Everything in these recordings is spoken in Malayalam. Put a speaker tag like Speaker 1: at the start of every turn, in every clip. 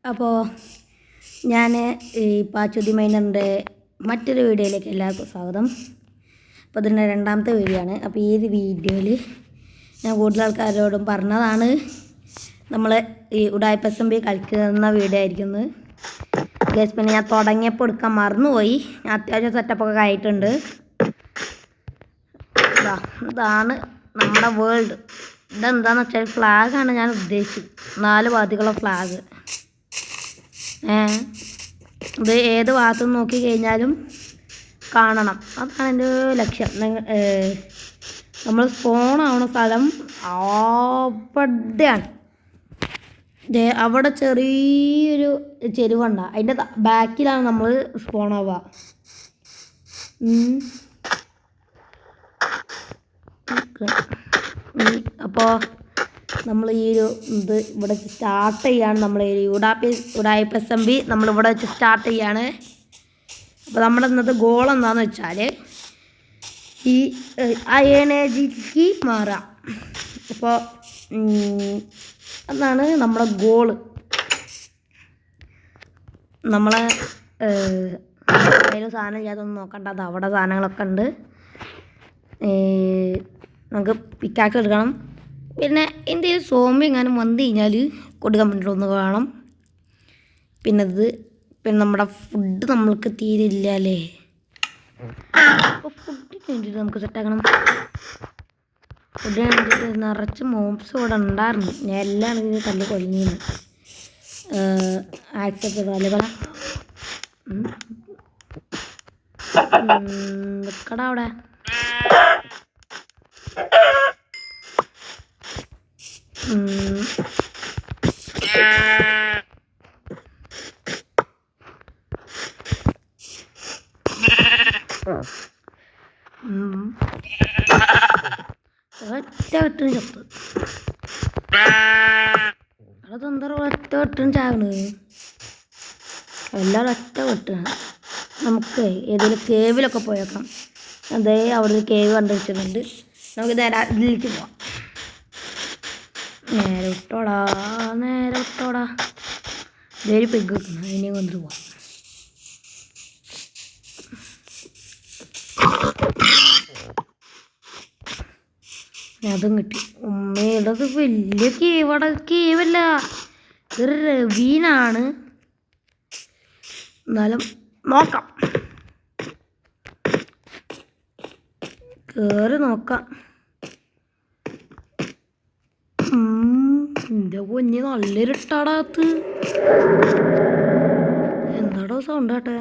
Speaker 1: അപ്പോൾ ഞാൻ ഈ പാച്ചുതി മൈനറിൻ്റെ മറ്റൊരു വീഡിയോയിലേക്ക് എല്ലാവർക്കും സ്വാഗതം. അപ്പോൾ ഇതിൻ്റെ രണ്ടാമത്തെ വീഡിയോ ആണ്. അപ്പോൾ ഈ ഒരു വീഡിയോയിൽ ഞാൻ കൂടുതൽ ആൾക്കാരോടും പറഞ്ഞതാണ് നമ്മൾ ഈ ഉഡായിപ്പ് SMB കളിക്കുന്ന വീഡിയോ ആയിരിക്കുന്നത്. ഗൈസ്, പിന്നെ ഞാൻ തുടങ്ങിയപ്പോൾ എടുക്കാൻ മറന്നുപോയി. ഞാൻ അത്യാവശ്യം സെറ്റപ്പൊക്കെ ആയിട്ടുണ്ട്. ഇതാണ് നമ്മുടെ വേൾഡ്. ഇതെന്താണെന്ന് വെച്ചാൽ ഫ്ലാഗാണ് ഞാൻ ഉദ്ദേശിച്ചത്. 4 ഭാഗത്തുള്ള ഫ്ലാഗ്. ഇത് ഏത് ഭാഗത്തു നിന്ന് നോക്കി കഴിഞ്ഞാലും കാണണം. അതാണ് എൻ്റെ ലക്ഷ്യം. നമ്മൾ സ്പോണാവുന്ന സ്ഥലം അവിടെയാണ്. അവിടെ ചെറിയൊരു ചെരുവുണ്ട, അതിൻ്റെ ബാക്കിലാണ് നമ്മൾ സ്പോണാവുക. അപ്പോൾ നമ്മൾ ഈ ഒരു ഇത് ഇവിടെ വെച്ച് സ്റ്റാർട്ട് ചെയ്യാണ്. നമ്മൾ ഈ ഉഡായിപ്പ് SMB നമ്മളിവിടെ വെച്ച് സ്റ്റാർട്ട് ചെയ്യാണ്. അപ്പോൾ നമ്മുടെ ഇന്നത്തെ ഗോൾ എന്താണെന്ന് വെച്ചാൽ ഈ അയണേജിക്ക് മാറാം. അപ്പോൾ അതാണ് നമ്മുടെ ഗോള്. നമ്മളെ അതിൽ സാധനം ചെയ്യാതൊന്നും നോക്കണ്ട. അത് അവിടെ സാധനങ്ങളൊക്കെ ഉണ്ട്. നമുക്ക് പിക്കാക്സ് എടുക്കണം. പിന്നെ എന്തെങ്കിലും സോമ്പി എങ്ങാനും വന്നു കഴിഞ്ഞാൽ കൊടുക്കാൻ വേണ്ടിയിട്ടൊന്ന് വേണം. പിന്നെ നമ്മുടെ ഫുഡ് നമ്മൾക്ക് തീരില്ല അല്ലേ. അപ്പോൾ ഫുഡിന് വേണ്ടിയിട്ട് നമുക്ക് സെറ്റാക്കണം. ഫുഡിന് വേണ്ടിയിട്ട് നിറച്ച് മോബ്സ് ഇവിടെ ഉണ്ടായിരുന്നു. ഞാൻ എല്ലാം ഇതിന് തല്ലി കൊല്ലിഞ്ഞിരുന്നു. ആക്സെപ്റ്റ് തല്ലുകള നിൽക്കടാ അവിടെ. ഒറ്റ വെട്ടിന് ചത്ത്. അതെന്താ ഒറ്റ വെട്ടിന് ചാവണത്? എല്ലാവരും ഒറ്റ വെട്ടാണ്. നമുക്ക് ഏതെങ്കിലും കേവിലൊക്കെ പോയേക്കാം. അതേ അവിടെ ഒരു കേവ് കണ്ടുവച്ചിട്ടുണ്ട്. നമുക്ക് നേരെ അതിലേക്ക് പോവാം. നേരെ വിട്ടോടാ, നേരെ വിട്ടോടാ. ഇതൊരു പെഗ് കിട്ടുന്നു. അതിനെ കൊണ്ടിട്ട് പോവാം. അതും കിട്ടി. ഉമ്മയുടേത് വലിയ കേവട കേവല്ല, ഇതൊരു റവീനാണ്. എന്നാലും നോക്കാം, കയറി നോക്കാം. എൻ്റെ പൊന്നി നല്ലൊരു ഇട്ടാടാത്ത്. എന്താടോ സൗണ്ട് ആട്ടെ?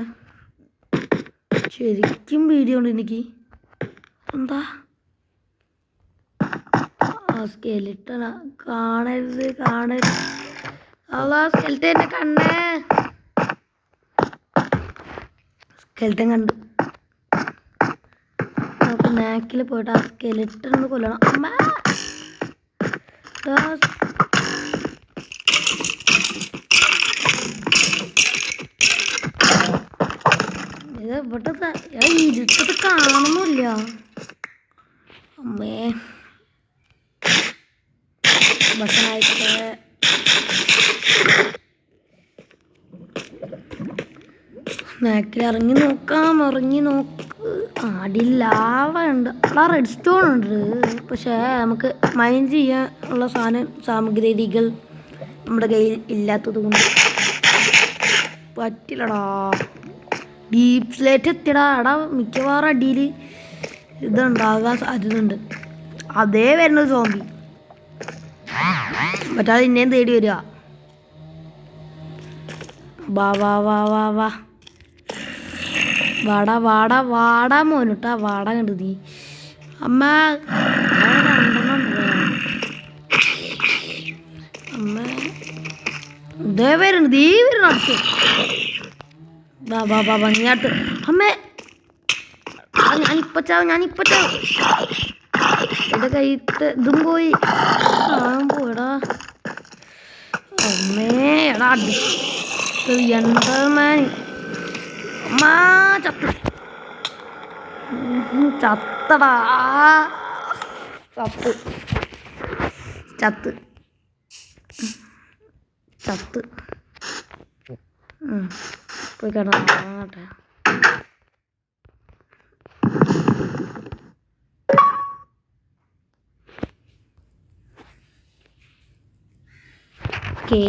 Speaker 1: ശരിക്കും വീഡിയോ ഉണ്ട് എനിക്ക്. എന്താ സ്കെലിട്ടനാ? കാണരുത്. അതാ സ്കെലിട്ടൻ കണ്ടേ. സ്കെലിട്ടൻ കണ്ടു. നമുക്ക് നാക്കിൽ പോയിട്ട് ആ സ്കെലിട്ടൻ ഒന്ന് കൊല്ലണം. അമ്മ ഇത് ഇവിടെ ഇരുട്ടത് കാണുന്നില്ല. അമ്മേ ഭക്ഷണമായിട്ട് നാക്കിൽ ഇറങ്ങി നോക്ക്. അടിയിലാവുണ്ട്. അവിടെ റെഡ് സ്റ്റോൺ ഉണ്ട്. പക്ഷേ നമുക്ക് മൈൻ ചെയ്യാനുള്ള സാമഗ്രികൾ നമ്മുടെ കയ്യിൽ ഇല്ലാത്തത് കൊണ്ട് പറ്റില്ലടാ. Deep slate എത്തിയടാ. എടാ മിക്കവാറും അടിയിൽ ഇതുണ്ടാകാൻ സാധ്യതയുണ്ട്. അതേ വരുന്ന സോംബി പറ്റാതെ ഇന്നേം തേടി വരിക. വാടാ മോനുട്ടാ. വാടാ കണ്ടു നീ. അമ്മ ഇതേ വരുന്നു. നീ വരുന്നു അടുത്ത്. ഭംഗിയാട്ട്. അമ്മേ ഞാനിപ്പോ ചാവും. എൻ്റെ കയ്യത്തെ ഇതും പോയി. പോയടാ. അമ്മേ എടാ എന്താ അമ്മാ ചത്തടാ. ചത്ത് പോയി കിടന്നോട്ടെ. ഓക്കേ,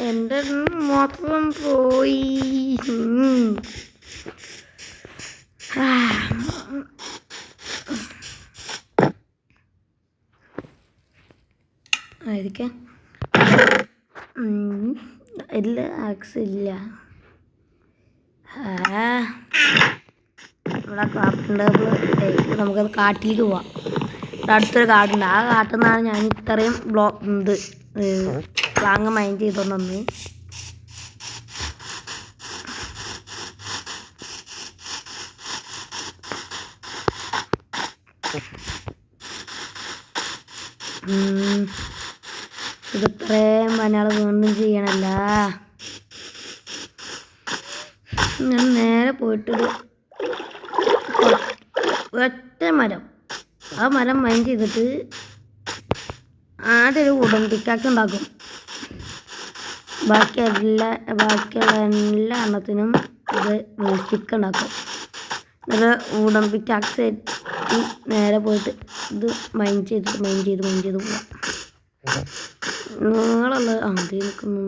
Speaker 1: എൻ്റെ മൊത്തം പോയി. ആയിരിക്കാം ഇല്ല, ആക്സ് ഇല്ല. ഇവിടെ ക്രാഫ്റ്റ് ടേബിൾ നമുക്കത് കാട്ടിലേക്ക് പോവാം. ഇവിടെ അടുത്തൊരു കാടുണ്ട്. ആ കാട്ടിൽ നിന്നാണ് ഞാൻ ഇത്രയും പ്ലാങ് മൈൻഡ് ചെയ്തോണ്ട് വന്ന്. ഇതിത്രയും പണിയാൾ വീണ്ടും ചെയ്യണല്ല. ഞാൻ നേരെ പോയിട്ടൊരു ഒറ്റ മരം, ആ മരം മൈൻഡ് ചെയ്തിട്ട് ആദ്യം ഒരു വുഡൻ പിക്കാക്സ് ഉണ്ടാക്കും. ബാക്കിയുള്ള എല്ലാ എണ്ണത്തിനും ഇത് സ്റ്റിക്ക് ഉണ്ടാക്കും. എന്നിട്ട് വുഡൻ പിക്കാക്സ് നേരെ പോയിട്ട് ഇത് മൈൻഡ് ചെയ്ത് പോവാം. നിങ്ങളുള്ള അതേ നിൽക്കുന്നു.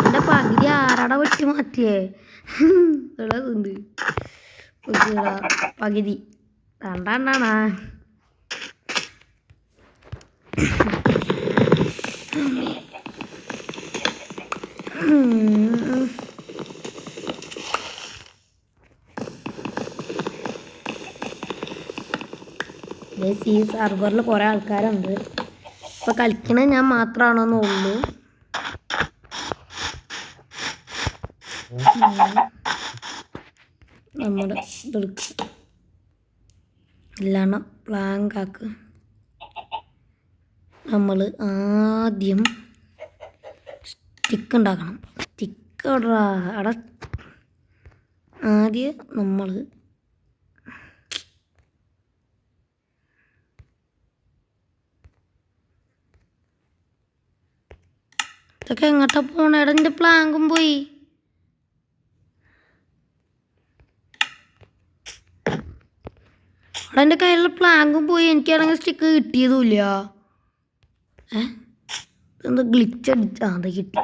Speaker 1: എൻ്റെ പകുതി ആരാടെ വെട്ടി മാറ്റിയേ ഉള്ളതുണ്ട്. പകുതി രണ്ടാണ്ടാണാ. ഈ സർവറിൽ കുറേ ആൾക്കാരുണ്ട്. ഇപ്പോൾ കളിക്കണത് ഞാൻ മാത്രമാണെന്നേ ഉള്ളൂ. നമ്മുടെ ഇതെടുക്കുക, എല്ലാം പ്ലാങ്ക് ആക്കുക. നമ്മൾ ആദ്യം സ്റ്റിക്ക് ഉണ്ടാക്കണം. സ്റ്റിക്ക് അവിടെ ആദ്യം നമ്മൾ ഇതൊക്കെ എങ്ങോട്ടാ പോണേടാ? എൻ്റെ പ്ലാങ്കും പോയി. അവിടെ എൻ്റെ കയ്യിലുള്ള പ്ലാങ്കും പോയി. എനിക്കാണെങ്കിൽ സ്റ്റിക്ക് കിട്ടിയതുമില്ല. എന്താ ഗ്ലിച്ച് അടിച്ചാ? അത് കിട്ടി,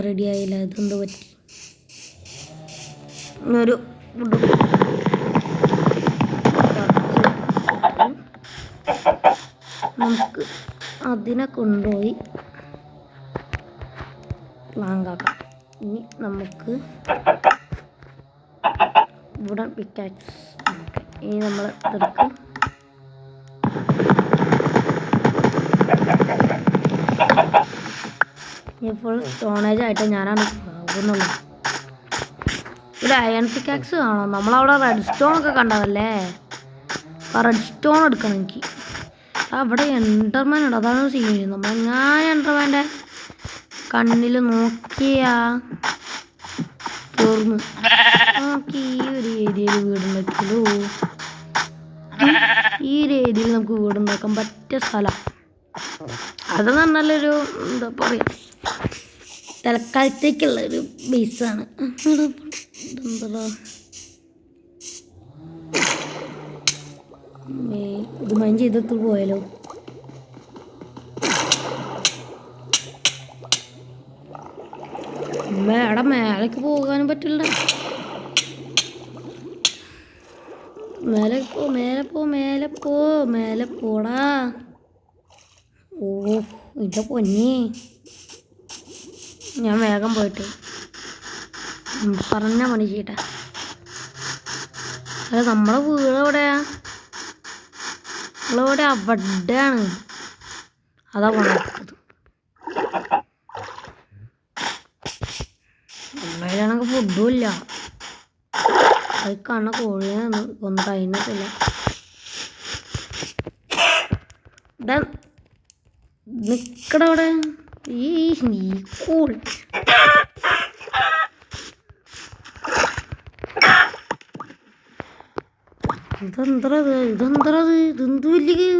Speaker 1: റെഡി ആയില്ല. ഇതെന്ത് പറ്റി? ഒരു നമുക്ക് അതിനെ കൊണ്ടുപോയി പ്ലാങ്കാക്കാം. ഇനി നമുക്ക് ഇവിടെ പിക്കാക്സ്. ഇനി നമ്മൾ ഇതെടുക്കും. ഇനി ഫുൾ സ്റ്റോണേജ് ആയിട്ട് ഞാനാണ് ആകുന്നുള്ളൂ. ഒരു അയൺ പിക്കാക്സ് കാണാം. നമ്മളവിടെ റെഡ് സ്റ്റോൺ ഒക്കെ കണ്ടതല്ലേ? ആ റെഡ് സ്റ്റോൺ എടുക്കണം എനിക്ക്. അവിടെ എൻ്റർമാൻ ഉണ്ട്, അതാണ് സീൻ. ഞാൻ എൻ്റർമാൻ്റെ കണ്ണിൽ നോക്കിയാ തീർന്നു. നമുക്ക് ഈ ഒരു ഏരിയയിൽ വീടുണ്ടാക്കിയല്ലോ. ഈ ഒരു ഏരിയയിൽ നമുക്ക് വീടുണ്ടാക്കാൻ പറ്റിയ സ്ഥലം അത് നല്ലൊരു എന്താ പറയുക, തൽക്കാലത്തേക്കുള്ളൊരു ബേസാണ്. ഇതെന്താ ഇത് മൈൻഡ് ചെയ്തിട്ട് പോയാലോ? അവിടെ മേലേക്ക് പോകാനും പറ്റില്ല. മേലെ പോടാ. ഓ എൻ്റെ പൊന്നി, ഞാൻ വേഗം പോയിട്ട് പറഞ്ഞ പണി ചെയ്യട്ടെ. അല്ല, നമ്മളെ വീട് എവിടെയാ? നമ്മളെവിടെ? അവിടെയാണ്. അതാ പണിയെടുത്തത്. അമ്മയിലാണെങ്കിൽ ഫുഡും ഇല്ല. അത് കാണുന്ന കോഴിയെ ഒന്നും കഴിഞ്ഞിട്ടില്ല. നിക്കടവിടെ ഈ കൂൾ. ഇതെന്തത്? ഇതെന്ത് വലിയ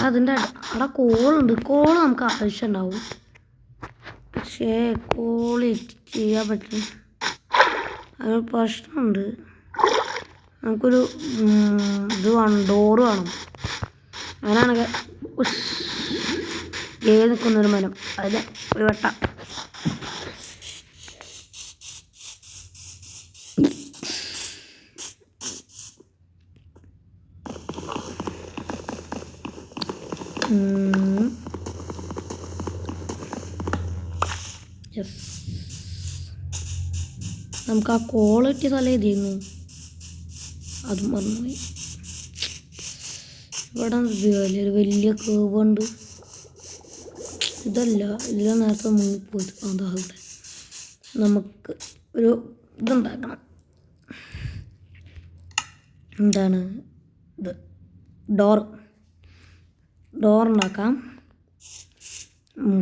Speaker 1: അതിൻ്റെ അവിടെ കോളുണ്ട്. കോള് നമുക്ക് ആവശ്യം ഉണ്ടാവും, പക്ഷേ കോള് ചെയ്യാൻ പറ്റും. അതൊരു പ്രശ്നമുണ്ട്. നമുക്കൊരു ഇത് വേണം, ഡോറ് വേണം. അങ്ങനെയാണെങ്കിൽ നിൽക്കുന്നൊരു മരം അതിൽ ഒരു വട്ട യെസ്. നമുക്ക് ആ ക്വാളിറ്റി തല ചെയ്യുന്നു, അതും മറന്നുപോയി. ഇവിടെ ഒരു വലിയ കേവുണ്ട്. ഇതല്ല, ഇതിലെ നേരത്തെ മുങ്ങിപ്പോയത്. അതാ അവിടെ നമുക്ക് ഒരു ഇതുണ്ടാക്കണം. എന്താണ് ഇത്? ഡോറുണ്ടാക്കാം.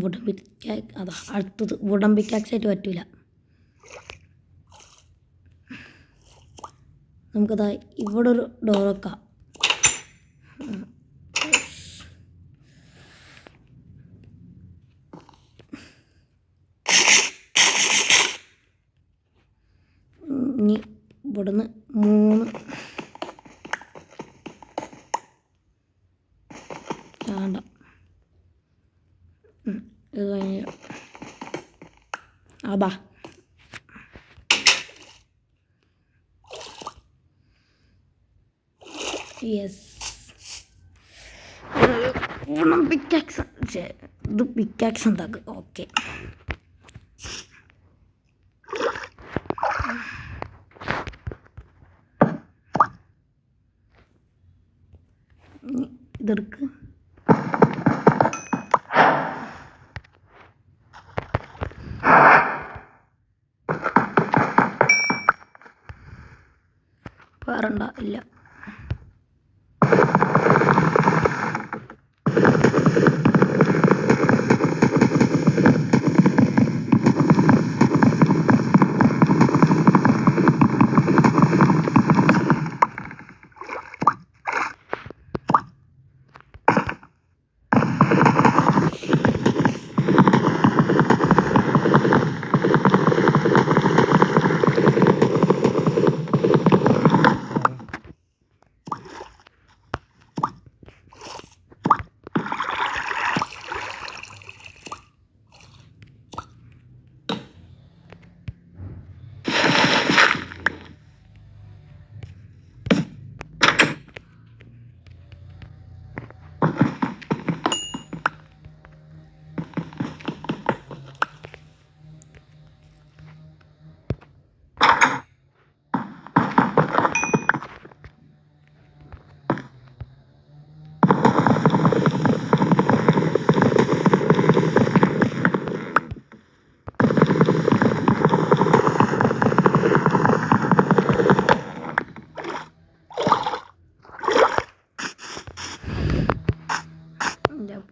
Speaker 1: Wooden pickaxe. അതാ അടുത്തത്. വുഡൻ പിക്കാക്സ് ആയിട്ട് പറ്റില്ല. നമുക്കതാ ഇവിടെ ഒരു ഡോർ വെക്കാം. ഇനി ഇവിടുന്ന് 3 വേണ്ട, ഇത് കഴിഞ്ഞ അതാ യെസ്. പിക്കാക്സ്. ഇത് പിക്കാക്സ് ഉണ്ടാക്കുക. ഓക്കെ, ഇതെടുക്ക്. വേറണ്ട, ഇല്ല.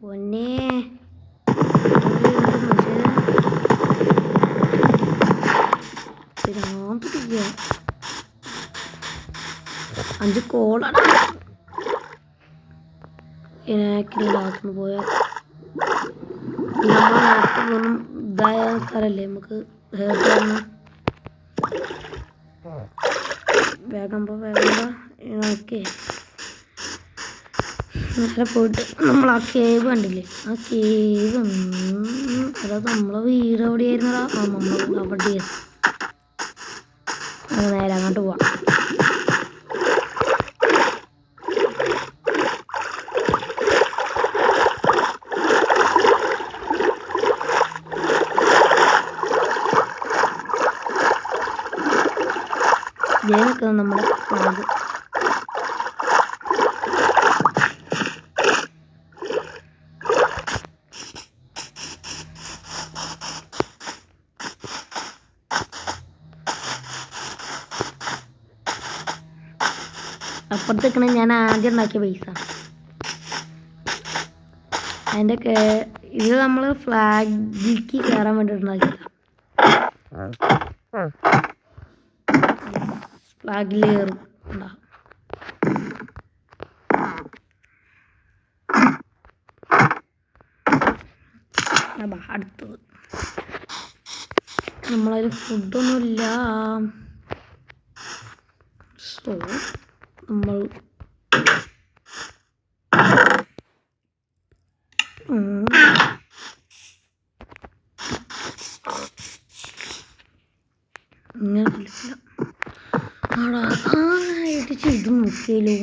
Speaker 1: പൊന്നേ, 5 കോളാണ് ഇതിനകത്തുനിന്ന് പോയാൽ. നമ്മൾ നേരത്തെ ഇതായ ആൾക്കാരല്ലേ, നമുക്ക് വേഗം ഓക്കെ. നേരെ പോയിട്ട് നമ്മൾ ആ കേവ് കണ്ടില്ലേ, ആ കേവ് അതായത് നമ്മളെ വീട് എവിടെയായിരുന്നടാ? നമ്മൾ അവിടെ നേരെ അങ്ങോട്ട് പോവാം. ഇതിനൊക്കെ നമ്മുടെ ഫ്ലാഗ്. അപ്പുറത്തേക്കണ ഞാൻ ആദ്യം ഉണ്ടാക്കിയ പൈസ. അതിൻ്റെ ഇത് നമ്മൾ ഫ്ലാഗിലേക്ക് കയറാൻ വേണ്ടിയിട്ട് ഉണ്ടാക്കിയതാണ്. ഫ്ലാഗിൽ കയറും ഉണ്ടാകും. അതാ അടുത്തത്. നമ്മളതിൽ ഫുഡൊന്നുമില്ല. സോ നമ്മൾ ഇങ്ങനെ കളിക്കില്ല. ആയിട്ട് ചെയ്ത് നോക്കിയാലോ.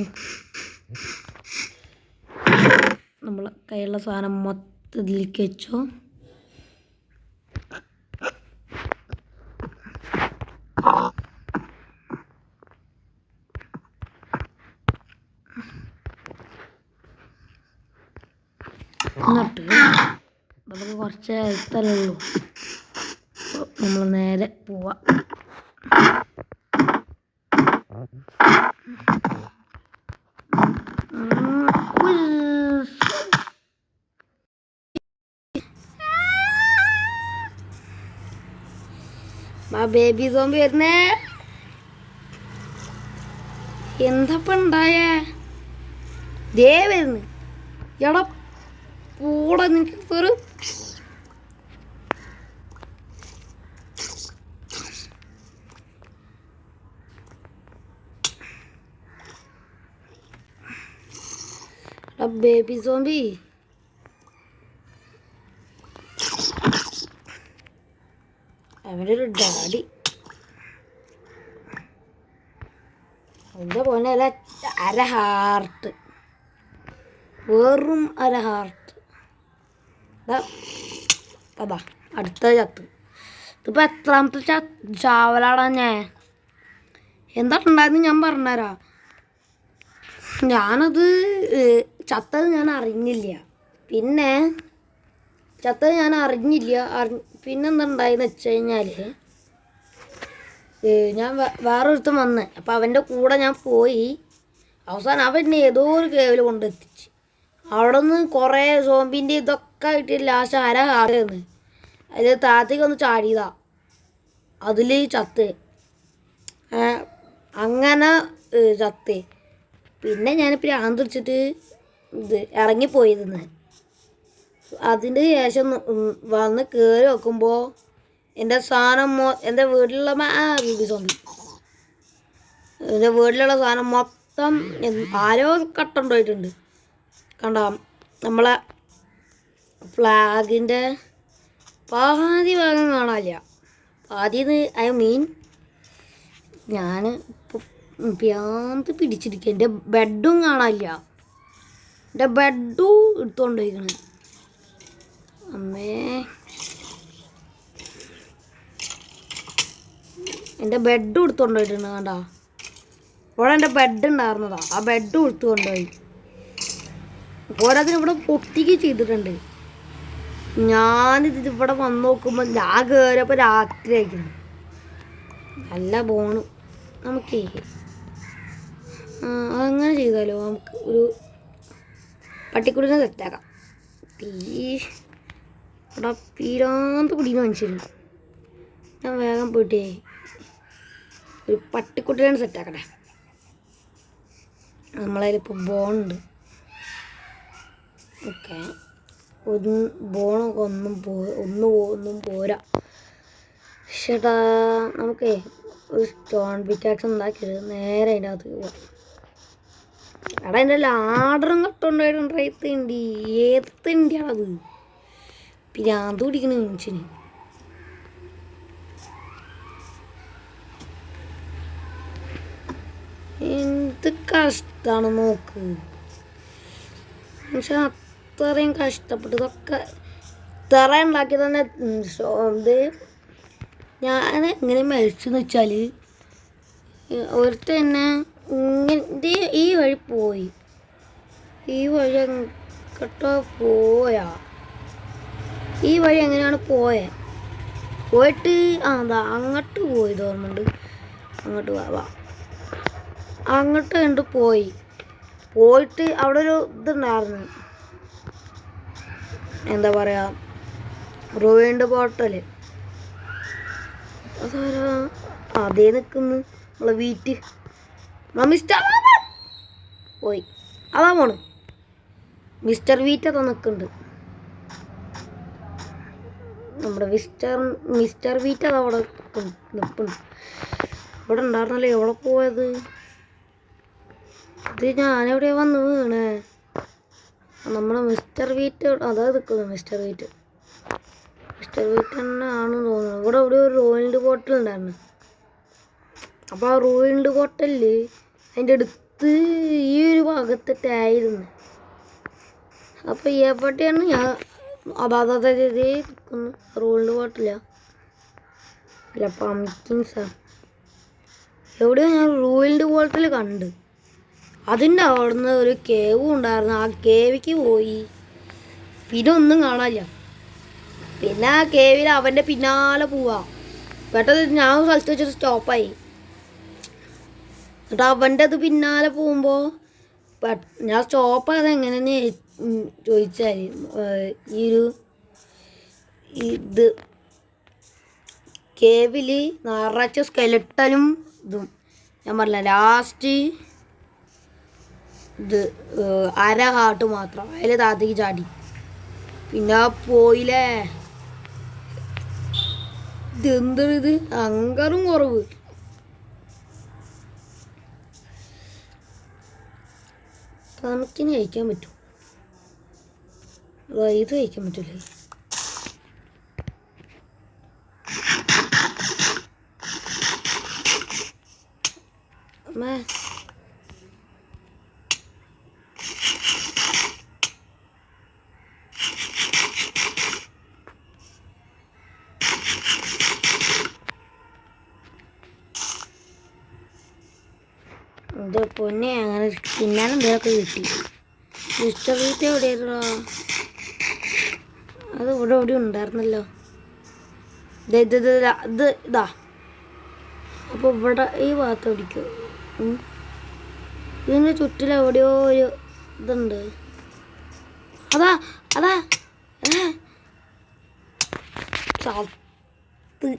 Speaker 1: നമ്മൾ കയ്യിലുള്ള സാധനം മൊത്തത്തിലേക്ക് വെച്ചോ. എന്നിട്ട് നമുക്ക് കുറച്ച് സ്ഥലമേ ഉള്ളൂ. നമ്മൾ നേരെ പോവാം. ബേബി സോംബി വരുന്നേ. എന്തപ്പം ഉണ്ടായേ? ദേ വരുന്നു. എടാ പോടാ, നിനക്ക് ഒരു ബേബി സോംബി. അവൻ്റെ ഒരു ഡാഡി എൻ്റെ പോലെ അര ഹാർട്ട്, വെറും അര ഹാർട്ട്. അതാ അടുത്ത ചത്ത്. ഇതിപ്പോൾ എത്രാമത്തെ ചാവലാടാ ഞാൻ. എന്താ ഉണ്ടായിരുന്നു ഞാൻ പറഞ്ഞുതരാം. ഞാനത് ചത്തത് ഞാൻ അറിഞ്ഞില്ല. പിന്നെ പിന്നെന്താ ഉണ്ടായെന്ന് വെച്ച് കഴിഞ്ഞാൽ ഞാൻ വേറൊരുത്തം വന്ന്. അപ്പം അവൻ്റെ കൂടെ ഞാൻ പോയി. അവസാനം അവൻ ഏതോ ഒരു കേവിൽ കൊണ്ടെത്തിച്ച്. അവിടെ നിന്ന് കുറേ സോംബിൻ്റെ ഇതൊക്കെ ആയിട്ട് ലാസ്റ്റ് അര ഹാർന്ന് അതിൽ താഴത്തേക്കൊന്ന് ചാടിയതാ. അതിൽ ചത്ത്. അങ്ങനെ ചത്ത്. പിന്നെ ഞാനിപ്പോൾ ആന്തിരിച്ചിട്ട് ഇറങ്ങിപ്പോയിരുന്നു. അതിൻ്റെ ശേഷം വന്ന് കയറി വെക്കുമ്പോൾ എൻ്റെ സാധനം എൻ്റെ വീട്ടിലുള്ള ബേബി സോംബി, എൻ്റെ വീട്ടിലുള്ള സാധനം മൊത്തം ആരോ കട്ടുണ്ടായിട്ടുണ്ട്. കണ്ട നമ്മളെ ഫ്ലാഗിൻ്റെ പാതി ഭാഗം കാണാനില്ല. പാതിന്ന് ഐ മീൻ ഞാൻ ഭ്രാന്ത് പിടിച്ചിരിക്കുക. എൻ്റെ ബെഡും കാണാനില്ല. എൻ്റെ ബെഡും എടുത്തുകൊണ്ടിരിക്കണ്. അമ്മേ, എൻ്റെ ബെഡും എടുത്തുകൊണ്ടുപോയിട്ടുണ്ട്. കണ്ടാ, ഇവിടെ എൻ്റെ ബെഡ് ഉണ്ടായിരുന്നതാ. ആ ബെഡും എടുത്തുകൊണ്ടുപോയി. ഓരോന്നിനും ഇവിടെ പൊട്ടിക്ക് ചെയ്തിട്ടുണ്ട്. ഞാനിത് ഇവിടെ വന്ന് നോക്കുമ്പോൾ ഞാൻ കയറിയപ്പോൾ രാത്രി ആയിരിക്കണം. നല്ല പോണ്. നമുക്കേ അങ്ങനെ ചെയ്താലോ. നമുക്ക് ഒരു പട്ടിക്കുടിനെ സെറ്റാക്കാം. ഇവിടെ പീരാന്ത് പിടിക്കുന്ന മനുഷ്യരുണ്ട്. ഞാൻ വേഗം പോയിട്ടേ ഒരു പട്ടിക്കുട്ടിനെ സെറ്റാക്കട്ടെ. നമ്മളതിലിപ്പോൾ ബോണുണ്ട്. ഓക്കെ, ബോണൊക്കെ ഒന്നും പോരാ. ചേട്ടാ നമുക്കേ ഒരു സ്റ്റോൺ പിക്കാക്സ് ഉണ്ടാക്കിയത് നേരെ അതിൻ്റെ അകത്ത് പോവാം. എടാ എൻ്റെ ലാഡറും കട്ടുണ്ടായിട്ടുണ്ട്. ഏത്തണ്ടി ഏത്തണ്ടിയാണത്. പിരാന്ത് പിടിക്കണ മനുഷ്യന്. എന്ത് കഷ്ടമാണ് നോക്ക്. മനുഷ്യൻ അത്രയും കഷ്ടപ്പെട്ട് ഇതൊക്കെ ഇത്ര ഉണ്ടാക്കി തന്നെ. ഇത് ഞാൻ എങ്ങനെ മരിച്ചെന്ന് വെച്ചാൽ ഒരുത്ത തന്നെ ഇങ്ങനെ ഈ വഴി പോയി. ഈ വഴി കേട്ടോ പോയാ. ഈ വഴി എങ്ങനെയാണ് പോയിട്ട് അതാ അങ്ങോട്ട് പോയി തോന്നുന്നുണ്ട്. അങ്ങോട്ട് വാ. അങ്ങോട്ട് കണ്ട് പോയിട്ട് അവിടെ ഒരു ഇതുണ്ടായിരുന്നു. എന്താ പറയുക, റോയിൻ്റെ ബോട്ടൽ. അതാരാ അതേ നിൽക്കുന്നു നമ്മളെ വീറ്റ്. മിസ്റ്റർ പോയി. അതാ പോണ് മിസ്റ്റർ വീറ്റ്. അതാ നിൽക്കുന്നുണ്ട്. നമ്മുടെ മിസ്റ്റർ വീറ്റ് അത് അവിടെ നിൽപ്പുണ്ട്. ഇവിടെ ഉണ്ടായിരുന്നല്ലോ, എവിടെ പോയത്? ഇത് ഞാനെവിടെയാ വന്ന് വീണേ? നമ്മുടെ മിസ്റ്റർ വീറ്റ് അതാ നിൽക്കുന്നത്. മിസ്റ്റർ വീറ്റ് തന്നെ ആണെന്ന് തോന്നുന്നു. ഇവിടെ ഒരു റോയിൽഡ് ബോട്ടിൽ ഉണ്ടായിരുന്നു. അപ്പോൾ ആ റോയിൽഡ് ബോട്ടലിൽ അതിൻ്റെ അടുത്ത് ഈ ഒരു ഭാഗത്തിട്ടായിരുന്നു. അപ്പോൾ എവിടെയാണ് ഞാൻ അതാതെ നിൽക്കുന്നു? റോയിൽഡ് ബോട്ടില്ല, അല്ല പംകിൻസാ. എവിടെയോ ഞാൻ റോയിൽഡ് ബോട്ടിൽ കണ്ട്. അതിൻ്റെ അവിടുന്ന് ഒരു കേവും ഉണ്ടായിരുന്നു. ആ കേവിക്ക് പോയി, പിന്നെ ഒന്നും കാണാനില്ല. പിന്നെ ആ കേവിൽ അവൻ്റെ പിന്നാലെ പോവാ. പെട്ടെന്ന് ഞാൻ സ്ഥലത്ത് വെച്ചൊരു സ്റ്റോപ്പായി. എന്നിട്ട് അവൻ്റെ അത് പിന്നാലെ പോകുമ്പോൾ ഞാൻ സ്റ്റോപ്പായത് എങ്ങനെയെന്ന് ചോദിച്ചാൽ ഇത് കേവിൽ നിറച്ച സ്കെലട്ടനും ഇതും. ഞാൻ പറഞ്ഞില്ല, ലാസ്റ്റ് ഇത് അര ഹാർട്ട് മാത്രം അതിൽ താത്തേക്ക് ചാടി. പിന്നെ പോയില്ലേ. ഇതെന്തത് അങ്കറും കുറവ്. നമുക്കിനി കഴിക്കാൻ പറ്റും, ഇത് കഴിക്കാൻ പറ്റില്ലേ? അമ്മേ ഇത് പൊന്നെ, അങ്ങനെ തിന്നാനും എന്തൊക്കെ കിട്ടി. മിസ്റ്റർ വീറ്റ് എവിടെയായിരുന്നോ? അത് ഇവിടെ എവിടെ ഉണ്ടായിരുന്നല്ലോ. ഇതാ. അപ്പോൾ ഇവിടെ ഈ ഭാഗത്ത് പിടിക്കും. ഇതിൻ്റെ ചുറ്റിൽ എവിടെയോ ഒരു ഇതുണ്ട്. അതാ ചത്ത്.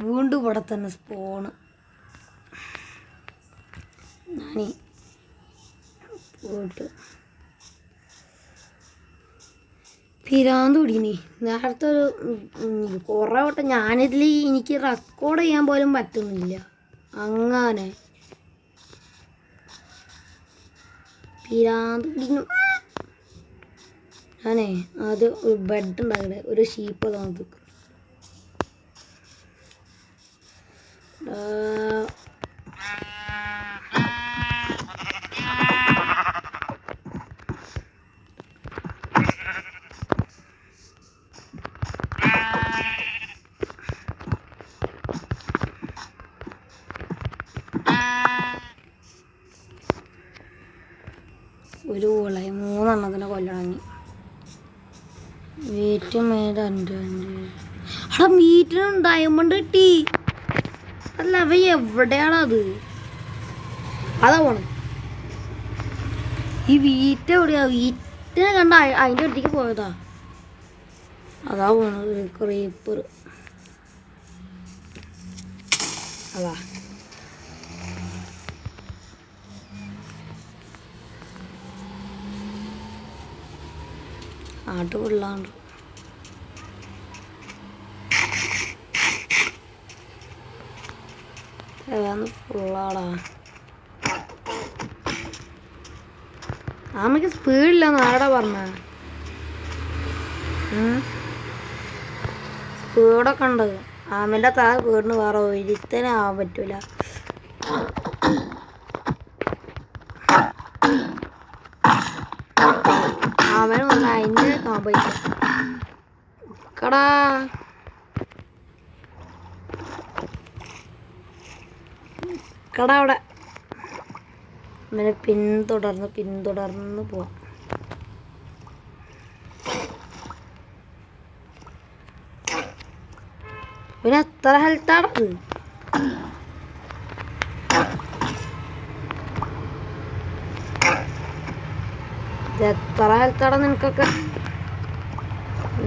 Speaker 1: വീണ്ടും ഇവിടെ തന്നെ സ്പോണ്. ഞാനേ പോയിട്ട് പിരാന്ത് പിടിക്കണേ. നേരത്തെ ഒരു കുറേ വട്ടം ഞാനിതിൽ എനിക്ക് റെക്കോർഡ് ചെയ്യാൻ പോലും പറ്റുന്നില്ല. അങ്ങനെ പിരാന്ത് പിടിക്കണം. ഞാനേ ആദ്യം ഒരു ബെഡ് ഉണ്ടാക്കണേ, ഒരു ഷീപ്പ് നമുക്ക് ഒരു കോളായി 3 എണ്ണത്തിനെ കൊല്ലണമെങ്കിൽ. വീറ്റ് മേട് 5 അവിടെ മീറ്റിനും ഡയമണ്ട് കിട്ടി. അല്ല അവ എവിടെയാണത്? അതാ പോണ. ഈ വീറ്റ് എവിടെയാ? വീറ്റിനെ കണ്ട അതിൻ്റെ അടുത്തേക്ക് പോയതാ. അതാ പോണത് ക്രീപ്പർ. അതാ ആട്ട് പിള്ളാണ്ട്. ഫുള്ളാടാ. ആമയ്ക്ക് സ്പീഡില്ലാന്ന് ആരാടാ പറഞ്ഞ? സ്പീഡൊക്കെ ഉണ്ട്. ആമൻ്റെ താഴെ സ്പീഡിന് വേറെ ഒരുത്തനെ ആവാൻ പറ്റൂല. അവന് വന്ന് അതിൻ്റെ കാമ്പയില്ല കടാ. അവിടെ അവനെ പിന്തുടർന്ന് പോവാം. പിന്നെ എത്ര ഹെൽത്താണത്? എത്ര ഹെൽത്താടാ നിനക്കൊക്കെ?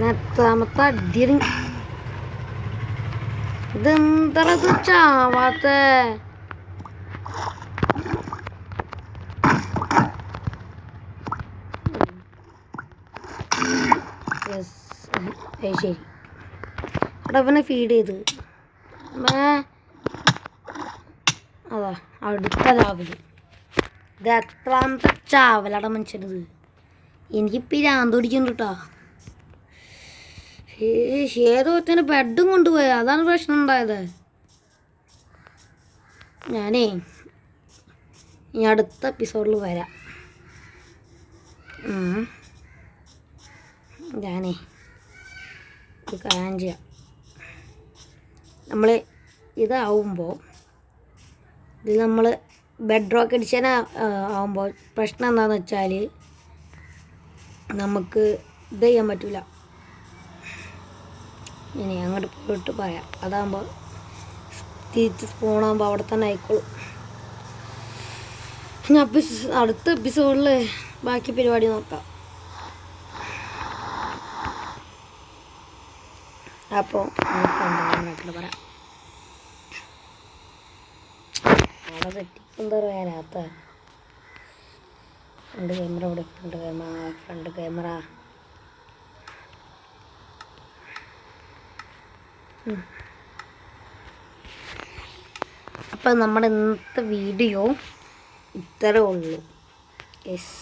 Speaker 1: എത്രാമത്തെ അടിയറി? ഇതെന്തത് ചാവാത്ത? യെസ് ശരി അവിടെ അവനെ ഫീഡ് ചെയ്ത് അതാ അടുത്ത ചാവല്. ഇത് എത്രാമത്തെ ചാവലട മനുഷ്യനത്. എനിക്ക് പിരാന്ത് പിടിക്കുന്നു കേട്ടോ. ഏതോ തന്നെ ബെഡും കൊണ്ടുപോയത്, അതാണ് പ്രശ്നം ഉണ്ടായത്. ഞാനേ ഇനി അടുത്ത എപ്പിസോഡിൽ വരാം. ഞാനേ ഒരു കാര്യം ചെയ്യാം. നമ്മൾ ഇതാവുമ്പോൾ ഇത് നമ്മൾ ബെഡ് റോക്ക് എഡിഷൻ ആവുമ്പോൾ പ്രശ്നം എന്താണെന്ന് വെച്ചാൽ നമുക്ക് ഇത് ചെയ്യാൻ പറ്റില്ല. ഇനി അങ്ങോട്ട് പോയിട്ട് പറയാം. അതാകുമ്പോൾ തിരിച്ച് സ്പോണാകുമ്പോൾ അവിടെ തന്നെ ആയിക്കോളും. ഞാൻ അടുത്ത എപ്പിസോഡിൽ ബാക്കി പരിപാടി നോക്കാം. അപ്പോൾ പറയാം. അവിടെ സെറ്റിങ്സ് എന്താ വരാത്ത ഫ്രണ്ട് ക്യാമറ ഇവിടെ ഫ്രണ്ട് ക്യാമറ അപ്പം നമ്മുടെ ഇന്നത്തെ വീഡിയോ ഇത്രേ ഉള്ളൂ. യെസ്,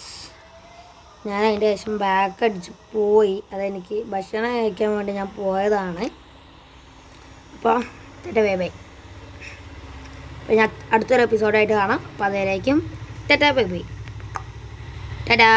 Speaker 1: ഞാൻ അതിൻ്റെ ശേഷം ബാക്ക് അടിച്ച് പോയി. അതെനിക്ക് ഭക്ഷണം കഴിക്കാൻ വേണ്ടി ഞാൻ പോയതാണ്. അപ്പോൾ ബൈ ബൈ. അപ്പോൾ ഞാൻ അടുത്തൊരു എപ്പിസോഡായിട്ട് കാണാം. അപ്പോൾ അതുവരേക്കും ബൈ ബൈ. ടാറ്റാ.